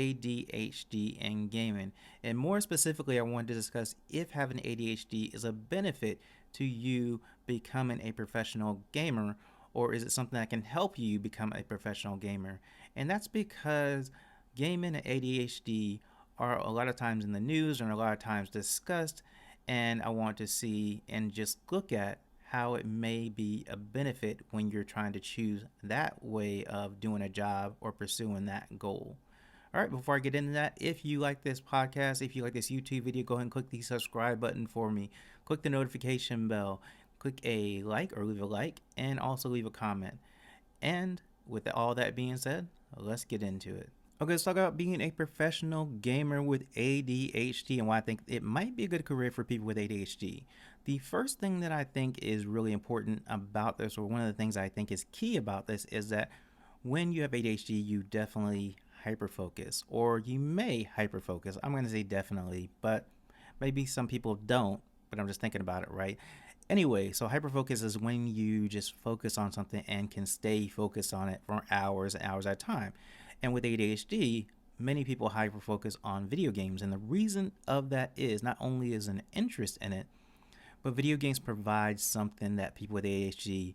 ADHD and gaming. And more specifically, I wanted to discuss if having ADHD is a benefit to you becoming a professional gamer, or is it something that can help you become a professional gamer? And that's because gaming and ADHD are a lot of times in the news and a lot of times discussed, and I want to see and just look at how it may be a benefit when you're trying to choose that way of doing a job or pursuing that goal. All right, before I get into that, if you like this podcast, if you like this YouTube video, go ahead and click the subscribe button for me. Click the notification bell, click a like or leave a like, and also leave a comment. And with all that being said, let's get into it. Okay, let's talk about being a professional gamer with ADHD and why I think it might be a good career for people with ADHD. The first thing that I think is really important about this, or one of the things I think is key about this, is that when you have ADHD, you definitely hyperfocus, or you may hyperfocus. I'm going to say definitely, but maybe some people don't, but I'm just thinking about it, right? Anyway, so hyperfocus is when you just focus on something and can stay focused on it for hours and hours at a time. And with ADHD, many people hyperfocus on video games. And the reason of that is not only is an interest in it, but video games provide something that people with ADHD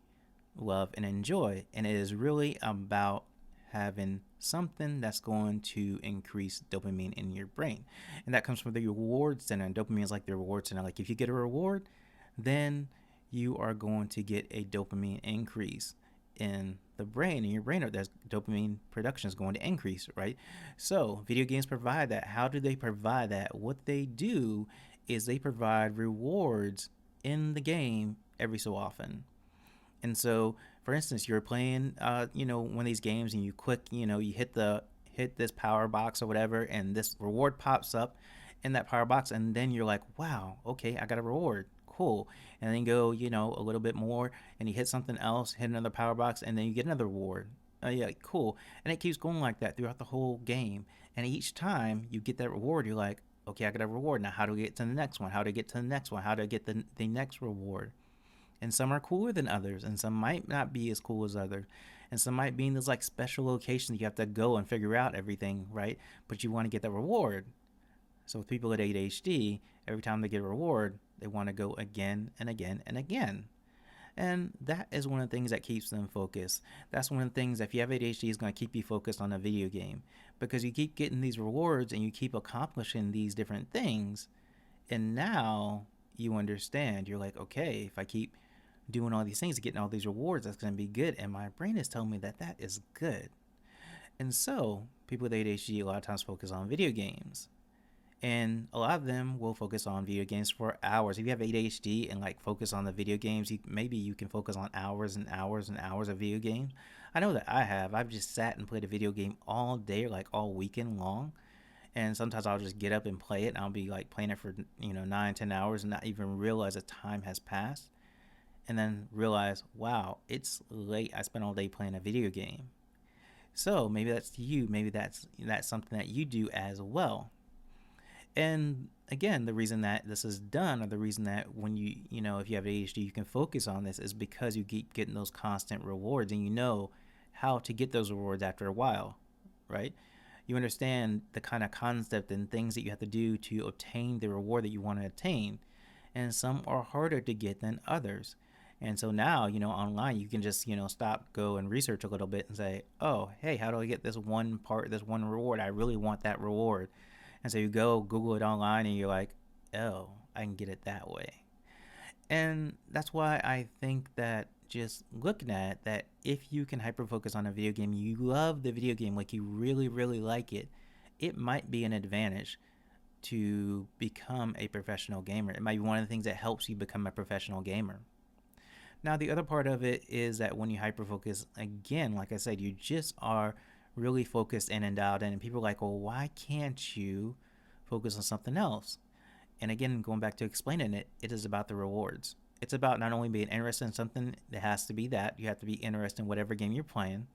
love and enjoy. And it is really about having something that's going to increase dopamine in your brain. And that comes from the reward center. And dopamine is like the reward center. Like if you get a reward, then you are going to get a dopamine increase in the brain. In your brain, that dopamine production is going to increase, right? So video games provide that. How do they provide that? What they do is they provide rewards in the game every so often. And so, for instance, you're playing, one of these games, and you click, you hit this power box or whatever, and this reward pops up in that power box, and then you're like, wow, okay, I got a reward, cool. And then you go, a little bit more, and you hit something else, hit another power box, and then you get another reward. Yeah, cool. And it keeps going like that throughout the whole game. And each time you get that reward, you're like, okay, I got a reward. Now, how do I get to the next one? How do I get to the next one? How do I get the next reward? And some are cooler than others, and some might not be as cool as others. And some might be in those like special locations you have to go and figure out everything, right? But you want to get the reward. So with people with ADHD, every time they get a reward, they want to go again and again and again. And that is one of the things that keeps them focused. That's one of the things, if you have ADHD, is going to keep you focused on a video game. Because you keep getting these rewards and you keep accomplishing these different things. And now you understand. You're like, okay, if I keep doing all these things, getting all these rewards, that's going to be good. And my brain is telling me that that is good. And so people with ADHD a lot of times focus on video games. And a lot of them will focus on video games for hours. If you have ADHD and like focus on the video games, maybe you can focus on hours and hours and hours of video games. I know that I have. I've just sat and played a video game all day, like all weekend long. And sometimes I'll just get up and play it. And I'll be like playing it for 9-10 hours and not even realize that time has passed. And then realize, wow, it's late. I spent all day playing a video game. So maybe that's you. Maybe that's something that you do as well. And again, the reason that this is done, or the reason that when if you have ADHD, you can focus on this, is because you keep getting those constant rewards, and you know how to get those rewards after a while, right? You understand the kind of concept and things that you have to do to obtain the reward that you want to attain. And some are harder to get than others. And so now, online, you can just, stop, go and research a little bit and say, oh, hey, how do I get this one reward? I really want that reward. And so you go Google it online and you're like, oh, I can get it that way. And that's why I think that just looking at that, if you can hyperfocus on a video game, you love the video game, like you really, really like it, it might be an advantage to become a professional gamer. It might be one of the things that helps you become a professional gamer. Now, the other part of it is that when you hyperfocus, again, like I said, you just are really focused in and dialed in, and people are like, well, why can't you focus on something else? And again, going back to explaining it, it is about the rewards. It's about not only being interested in something, it has to be that. You have to be interested in whatever game you're playing,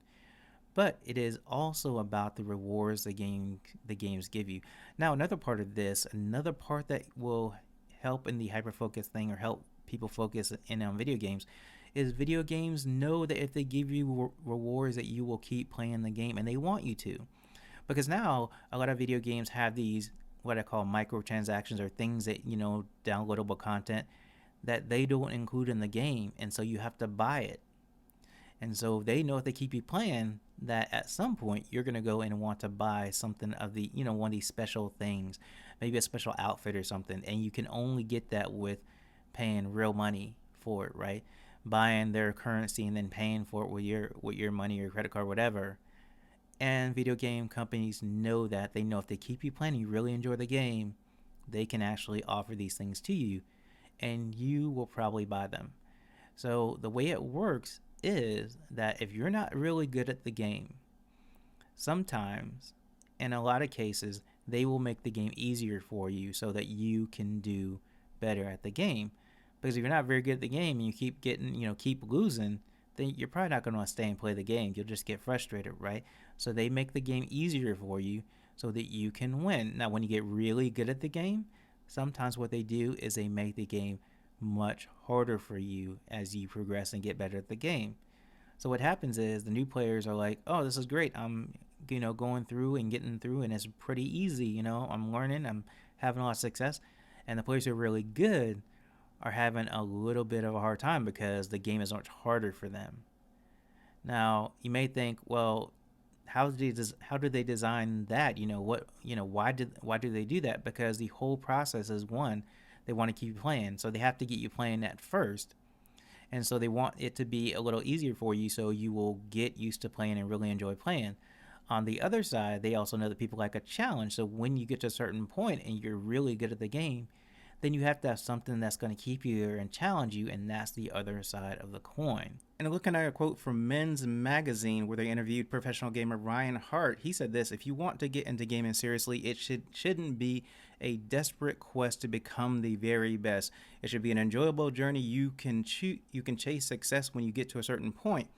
but it is also about the rewards the games give you. Now, another part that will help in the hyperfocus thing, or help people focus in on video games, is video games know that if they give you rewards, that you will keep playing the game, and they want you to. Because now a lot of video games have these what I call microtransactions, or things that, downloadable content that they don't include in the game, and so you have to buy it. And so they know if they keep you playing that at some point you're going to go in and want to buy something of the, one of these special things, maybe a special outfit or something. And you can only get that with paying real money for it, right? Buying their currency and then paying for it with your money, your credit card, whatever. And video game companies know that. They know if they keep you playing, you really enjoy the game, they can actually offer these things to you, and you will probably buy them. So the way it works is that if you're not really good at the game, sometimes, in a lot of cases, they will make the game easier for you so that you can do better at the game. Because if you're not very good at the game and you keep keep losing, then you're probably not going to stay and play the game. You'll just get frustrated, right? So they make the game easier for you so that you can win. Now, when you get really good at the game, sometimes what they do is they make the game much harder for you as you progress and get better at the game. So what happens is the new players are like, oh, this is great. I'm going through and getting through, and it's pretty easy. I'm learning, I'm having a lot of success. And the players who are really good are having a little bit of a hard time because the game is much harder for them. Now, you may think, well, how did they design that? Why do they do that? Because the whole process is, one, they want to keep you playing, so they have to get you playing at first. And so they want it to be a little easier for you so you will get used to playing and really enjoy playing. On the other side, they also know that people like a challenge. So when you get to a certain point and you're really good at the game, then you have to have something that's going to keep you there and challenge you, and that's the other side of the coin. And looking at a quote from Men's Magazine, where they interviewed professional gamer Ryan Hart, he said this: if you want to get into gaming seriously, it shouldn't be a desperate quest to become the very best. It should be an enjoyable journey. You can chase success when you get to a certain point.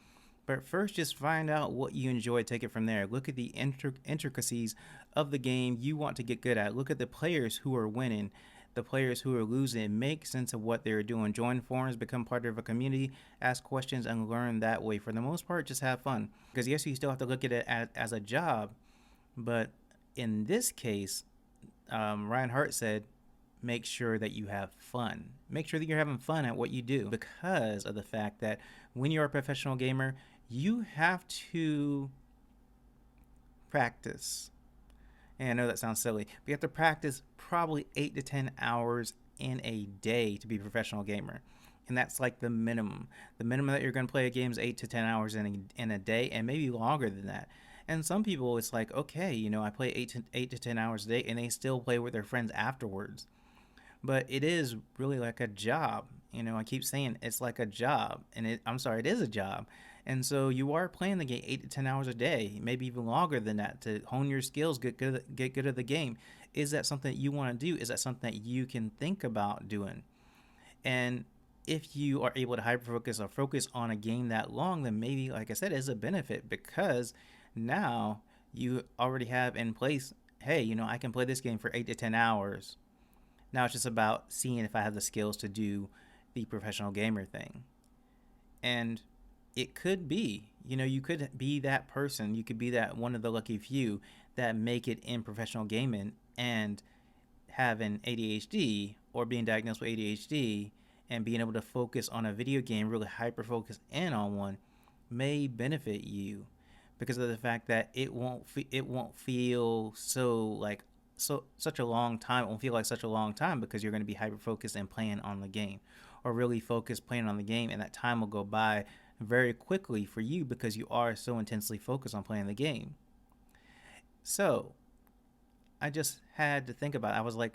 But first, just find out what you enjoy. Take it from there. Look at the intricacies of the game you want to get good at. Look at the players who are winning, the players who are losing. Make sense of what they're doing. Join forums, become part of a community, ask questions, and learn that way. For the most part, just have fun. Because yes, you still have to look at it as a job, but in this case, Ryan Hart said, make sure that you have fun. Make sure that you're having fun at what you do, because of the fact that when you're a professional gamer, you have to practice. And I know that sounds silly, but you have to practice probably 8 to 10 hours in a day to be a professional gamer. And that's like the minimum. The minimum that you're going to play a game is 8 to 10 hours in a day, and maybe longer than that. And some people, it's like, okay, I play 8 to 10 hours a day, and they still play with their friends afterwards. But it is really like a job. I keep saying it's like a job, and it is a job. And so you are playing the game 8 to 10 hours a day, maybe even longer than that, to hone your skills, get good at the game. Is that something that you want to do? Is that something that you can think about doing? And if you are able to hyperfocus or focus on a game that long, then maybe, like I said, it's a benefit, because now you already have in place, hey, I can play this game for 8 to 10 hours. Now it's just about seeing if I have the skills to do the professional gamer thing. And it could be, you could be that person. You could be that one of the lucky few that make it in professional gaming, and having ADHD or being diagnosed with ADHD and being able to focus on a video game, really hyper focus in on one, may benefit you, because of the fact that it won't feel such a long time. It won't feel like such a long time, because you're going to be hyper focused and playing on the game, or really focused playing on the game, and that time will go by very quickly for you because you are so intensely focused on playing the game. So I just had to think about it. I was like,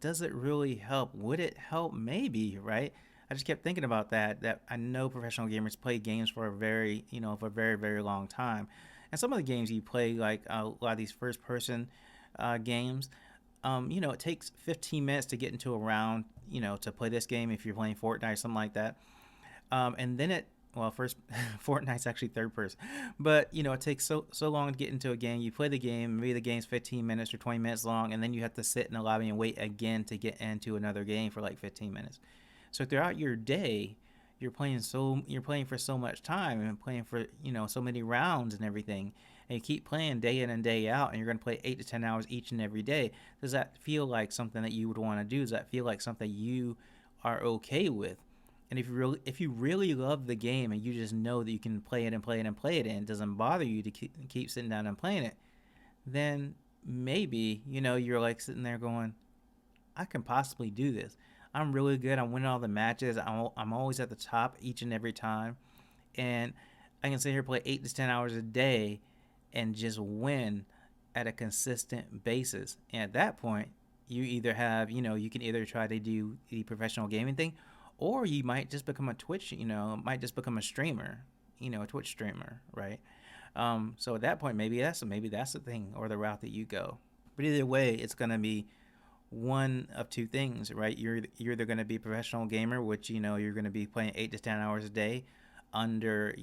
does it really help? Would it help? Maybe, right? I just kept thinking about that I know professional gamers play games for a very, very long time. And some of the games you play, like a lot of these first person games, it takes 15 minutes to get into a round, to play this game if you're playing Fortnite or something like that. And then first, Fortnite's actually third person, but it takes so long to get into a game. You play the game, maybe the game's 15 minutes or 20 minutes long, and then you have to sit in the lobby and wait again to get into another game for like 15 minutes. So throughout your day, you're playing for so much time, and playing for so many rounds and everything. and you keep playing day in and day out, and you're going to play 8 to 10 hours each and every day, does that feel like something that you would want to do? Does that feel like something you are okay with? And if you really love the game and you just know that you can play it and play it and play it, and it doesn't bother you to keep sitting down and playing it, then maybe, you're like sitting there going, I can possibly do this. I'm really good. I'm winning all the matches. I'm always at the top each and every time. And I can sit here, play 8 to 10 hours a day, and just win at a consistent basis. And at that point, you either have, you can either try to do the professional gaming thing, or you might just become a Twitch, might just become a streamer, a Twitch streamer, right? So at that point, maybe that's the thing or the route that you go. But either way, it's going to be one of two things, right? You're either going to be a professional gamer, which, you're going to be playing 8 to 10 hours a day under,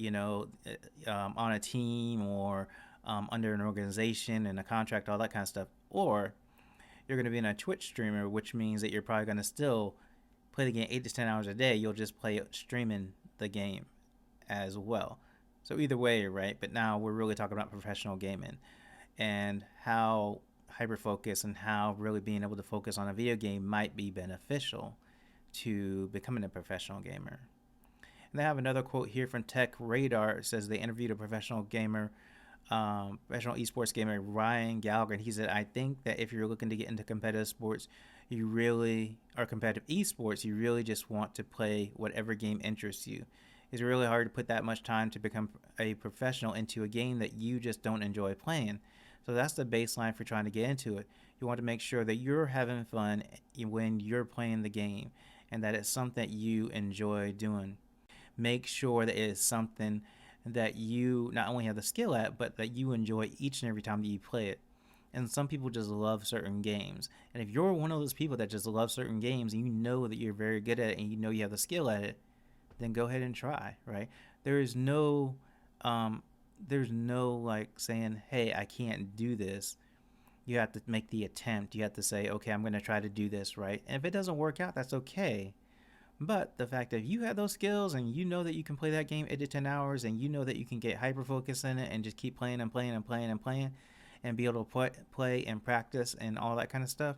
on a team or under an organization and a contract, all that kind of stuff. Or you're going to be in a Twitch streamer, which means that you're probably going to still play the game 8 to 10 hours a day. You'll just play streaming the game as well. So either way, right? But now we're really talking about professional gaming and how hyperfocus and how really being able to focus on a video game might be beneficial to becoming a professional gamer. And they have another quote here from Tech Radar. It says they interviewed a professional gamer, professional esports gamer, Ryan Gallagher, and he said, I think that if you're looking to get into competitive sports, or competitive esports, you really just want to play whatever game interests you. It's really hard to put that much time to become a professional into a game that you just don't enjoy playing. So that's the baseline for trying to get into it. You want to make sure that you're having fun when you're playing the game and that it's something that you enjoy doing. Make sure that it is something that you not only have the skill at, but that you enjoy each and every time that you play it. And some people just love certain games. And if you're one of those people that just love certain games and you know that you're very good at it and you know you have the skill at it, then go ahead and try, right? There's no like saying, hey, I can't do this. You have to make the attempt. You have to say, okay, I'm going to try to do this, right? And if it doesn't work out, that's okay. But the fact that you have those skills and you know that you can play that game 8 to 10 hours and you know that you can get hyper focus in it and just keep playing and playing and playing and playing and be able to play and practice and all that kind of stuff,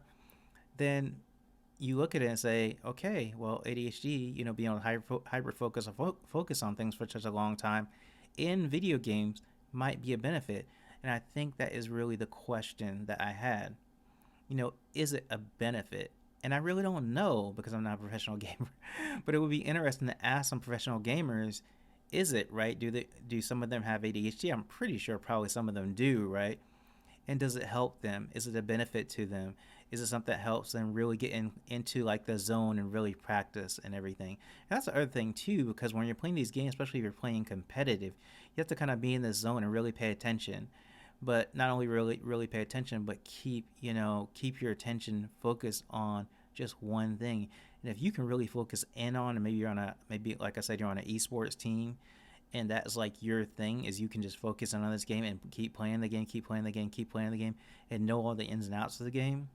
then you look at it and say, okay, well, ADHD, being able to hyper focus or focus on things for such a long time in video games might be a benefit. And I think that is really the question that I had. Is it a benefit? And I really don't know because I'm not a professional gamer. But it would be interesting to ask some professional gamers, is it, right? Do some of them have ADHD? I'm pretty sure probably some of them do, right? And does it help them? Is it a benefit to them? Is it something that helps them really get into like the zone and really practice and everything? And that's the other thing too, because when you're playing these games, especially if you're playing competitive, you have to kind of be in the zone and really pay attention. But not only really pay attention, but keep your attention focused on just one thing. And if you can really focus in on, and maybe like I said, you're on an esports team, and that's like your thing, is you can just focus on this game and keep playing the game, and know all the ins and outs of the game,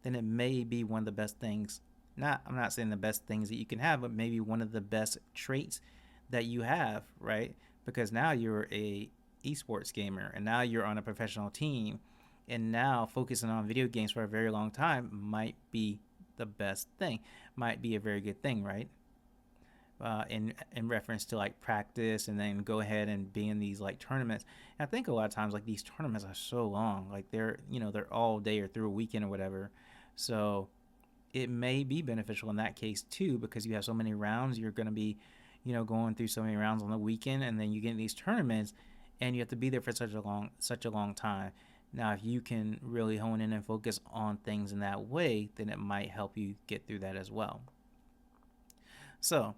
then it may be one of the best things. I'm not saying the best things that you can have, but maybe one of the best traits that you have, right? Because now you're a esports gamer, and now you're on a professional team, and now focusing on video games for a very long time might be the best thing, might be a very good thing, right? In reference to like practice and then go ahead and be in these like tournaments. And I think a lot of times like these tournaments are so long, like they're all day or through a weekend or whatever. So it may be beneficial in that case too, because you have so many rounds. You're going to be, going through so many rounds on the weekend, and then you get in these tournaments and you have to be there for such a long time. Now, if you can really hone in and focus on things in that way, then it might help you get through that as well. So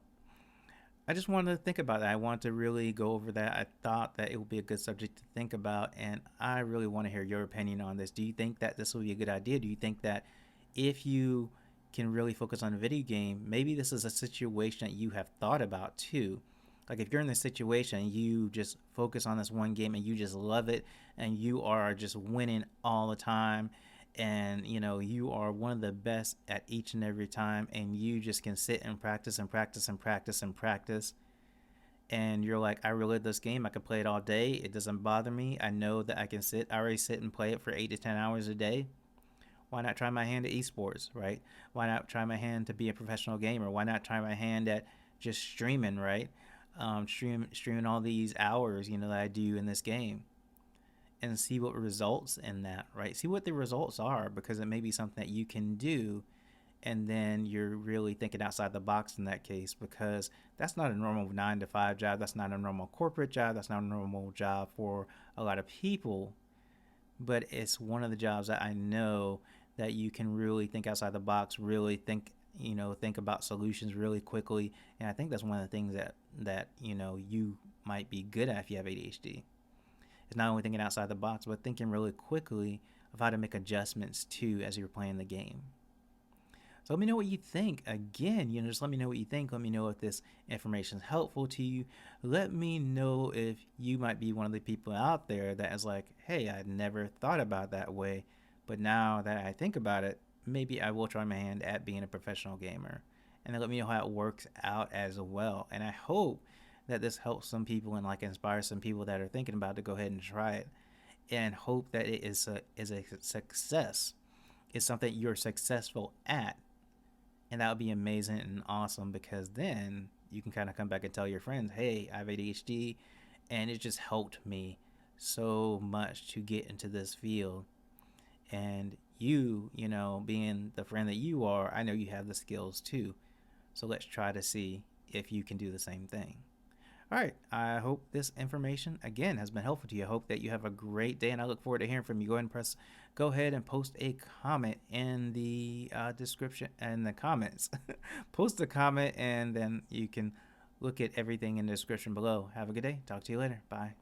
I just wanted to think about that. I wanted to really go over that. I thought that it would be a good subject to think about, and I really want to hear your opinion on this. Do you think that this will be a good idea? Do you think that if you can really focus on a video game, maybe this is a situation that you have thought about too? Like if you're in this situation, you just focus on this one game and you just love it and you are just winning all the time, and you are one of the best at each and every time, and you just can sit and practice and practice and practice and practice, and you're like, I really love this game. I could play it all day. It doesn't bother me. I know that I already sit and play it for 8 to 10 hours a day. Why not try my hand at esports, right? Why not try my hand to be a professional gamer? Why not try my hand at just streaming, right? Streaming all these hours, that I do in this game, and see what results in that, right? See what the results are, because it may be something that you can do, and then you're really thinking outside the box in that case, because that's not a normal 9 to 5 job. That's not a normal corporate job. That's not a normal job for a lot of people, but it's one of the jobs that I know that you can really think outside the box, really think about solutions really quickly. And I think that's one of the things that you might be good at if you have ADHD. It's not only thinking outside the box, but thinking really quickly of how to make adjustments too as you're playing the game. So let me know what you think. Again, just let me know what you think. Let me know if this information is helpful to you. Let me know if you might be one of the people out there that is like, hey, I never thought about that way, but now that I think about it, maybe I will try my hand at being a professional gamer. And then let me know how it works out as well. And I hope that this helps some people and inspires some people that are thinking about to go ahead and try it, and hope that it is a success. It's something you're successful at. And that would be amazing and awesome, because then you can kind of come back and tell your friends, hey, I have ADHD, and it just helped me so much to get into this field. And you, being the friend that you are, I know you have the skills too. So let's try to see if you can do the same thing. All right, I hope this information, again, has been helpful to you. I hope that you have a great day, and I look forward to hearing from you. Go ahead and post a comment in the description and the comments. Post a comment, and then you can look at everything in the description below. Have a good day. Talk to you later. Bye.